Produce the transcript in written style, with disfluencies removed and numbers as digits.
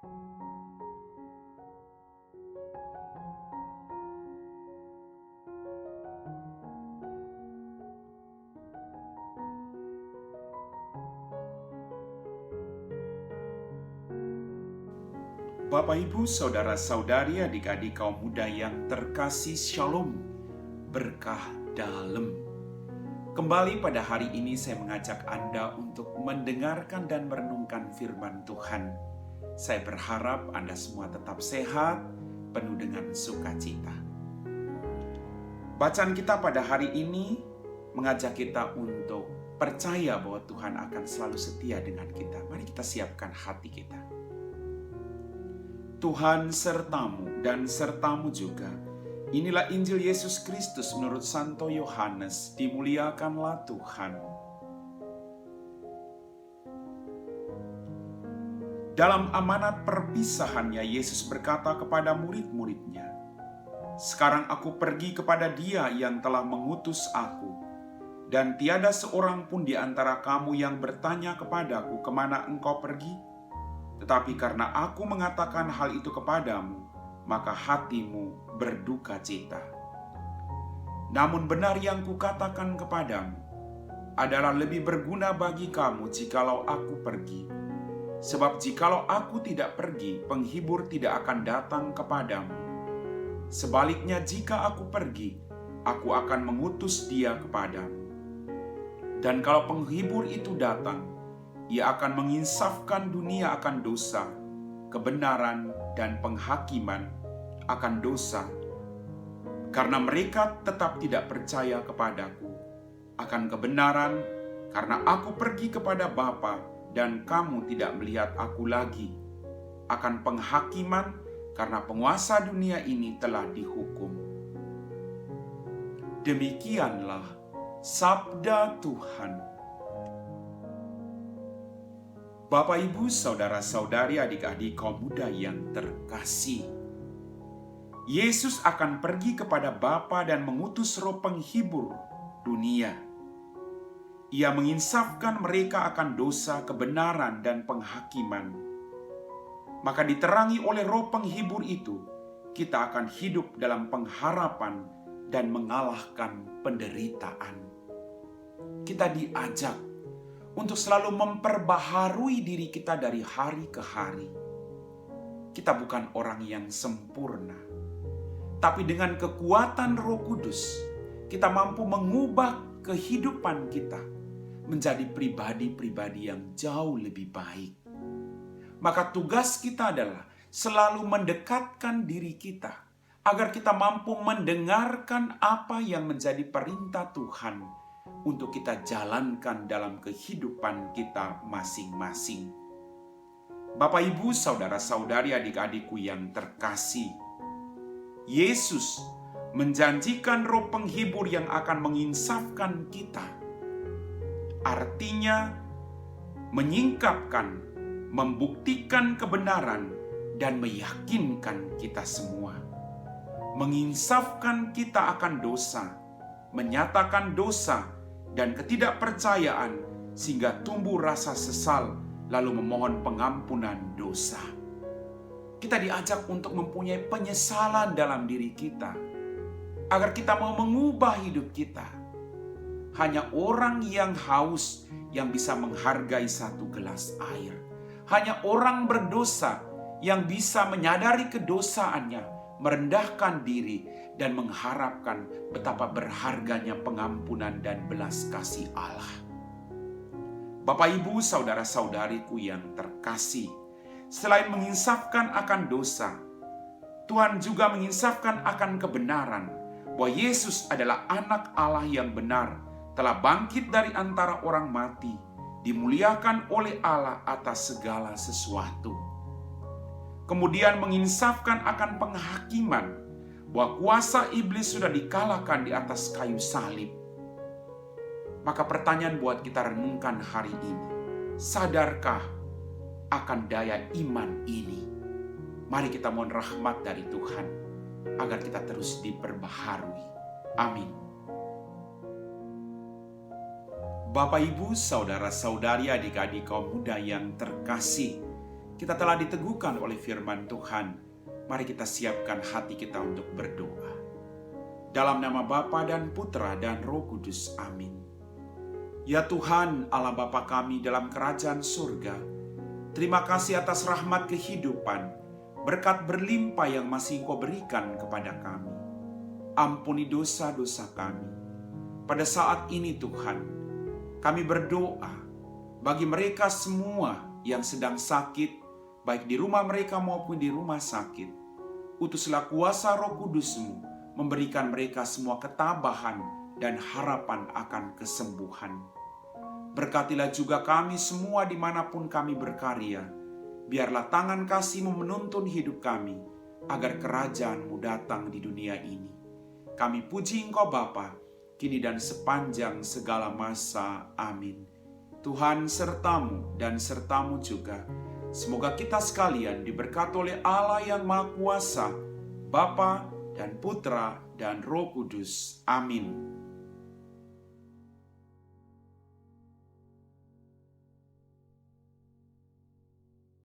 Bapak, Ibu, Saudara-saudari, adik-adik kaum muda yang terkasih, Shalom, berkah dalam. Kembali pada hari ini saya mengajak Anda untuk mendengarkan dan merenungkan firman Tuhan. Saya berharap Anda semua tetap sehat, penuh dengan sukacita. Bacaan kita pada hari ini mengajak kita untuk percaya bahwa Tuhan akan selalu setia dengan kita. Mari kita siapkan hati kita. Tuhan sertamu dan sertamu juga. Inilah Injil Yesus Kristus menurut Santo Yohanes. Dimuliakanlah Tuhan. Dalam amanat perpisahannya, Yesus berkata kepada murid-muridnya, "Sekarang aku pergi kepada Dia yang telah mengutus aku, dan tiada seorang pun di antara kamu yang bertanya kepadaku, kemana engkau pergi? Tetapi karena aku mengatakan hal itu kepadamu, maka hatimu berduka cita. Namun benar yang kukatakan kepadamu adalah lebih berguna bagi kamu jikalau aku pergi. Sebab jikalau aku tidak pergi, penghibur tidak akan datang kepadamu. Sebaliknya jika aku pergi, aku akan mengutus Dia kepadamu. Dan kalau penghibur itu datang, Ia akan menginsafkan dunia akan dosa, kebenaran, dan penghakiman akan dosa. Karena mereka tetap tidak percaya kepadaku, akan kebenaran, karena aku pergi kepada Bapa dan kamu tidak melihat aku lagi. Akan penghakiman, karena penguasa dunia ini telah dihukum." Demikianlah sabda Tuhan. Bapak, Ibu, Saudara-saudari, adik-adik kaum muda yang terkasih, Yesus akan pergi kepada Bapa dan mengutus Roh Penghibur dunia. Ia menginsafkan mereka akan dosa, kebenaran, dan penghakiman. Maka diterangi oleh Roh Penghibur itu, kita akan hidup dalam pengharapan dan mengalahkan penderitaan. Kita diajak untuk selalu memperbaharui diri kita dari hari ke hari. Kita bukan orang yang sempurna, tapi dengan kekuatan Roh Kudus, kita mampu mengubah kehidupan kita menjadi pribadi-pribadi yang jauh lebih baik. Maka tugas kita adalah selalu mendekatkan diri kita, agar kita mampu mendengarkan apa yang menjadi perintah Tuhan untuk kita jalankan dalam kehidupan kita masing-masing. Bapak, Ibu, Saudara-saudari, adik-adikku yang terkasih, Yesus menjanjikan Roh Penghibur yang akan menginsafkan kita. Artinya, menyingkapkan, membuktikan kebenaran, dan meyakinkan kita semua. Menginsafkan kita akan dosa, menyatakan dosa dan ketidakpercayaan sehingga tumbuh rasa sesal lalu memohon pengampunan dosa. Kita diajak untuk mempunyai penyesalan dalam diri kita agar kita mau mengubah hidup kita. Hanya orang yang haus yang bisa menghargai satu gelas air. Hanya orang berdosa yang bisa menyadari kedosaannya, merendahkan diri, dan mengharapkan betapa berharganya pengampunan dan belas kasih Allah. Bapak, Ibu, Saudara-saudariku yang terkasih, selain menginsafkan akan dosa, Tuhan juga menginsafkan akan kebenaran, bahwa Yesus adalah anak Allah yang benar, telah bangkit dari antara orang mati, dimuliakan oleh Allah atas segala sesuatu. Kemudian menginsafkan akan penghakiman, bahwa kuasa iblis sudah dikalahkan di atas kayu salib. Maka pertanyaan buat kita renungkan hari ini, sadarkah akan daya iman ini? Mari kita mohon rahmat dari Tuhan, agar kita terus diperbaharui. Amin. Bapak, Ibu, Saudara-saudari, adik-adik kaum muda yang terkasih, kita telah diteguhkan oleh firman Tuhan. Mari kita siapkan hati kita untuk berdoa. Dalam nama Bapa dan Putra dan Roh Kudus. Amin. Ya Tuhan, Allah Bapa kami dalam kerajaan surga, terima kasih atas rahmat kehidupan, berkat berlimpah yang masih Engkau berikan kepada kami. Ampuni dosa-dosa kami. Pada saat ini Tuhan, kami berdoa bagi mereka semua yang sedang sakit, baik di rumah mereka maupun di rumah sakit. Utuslah kuasa Roh Kudus-Mu, memberikan mereka semua ketabahan dan harapan akan kesembuhan. Berkatilah juga kami semua dimanapun kami berkarya. Biarlah tangan kasih-Mu menuntun hidup kami, agar kerajaan-Mu datang di dunia ini. Kami puji Engkau Bapa, kini dan sepanjang segala masa. Amin. Tuhan sertamu dan sertamu juga. Semoga kita sekalian diberkati oleh Allah yang Maha Kuasa, Bapa dan Putra dan Roh Kudus. Amin.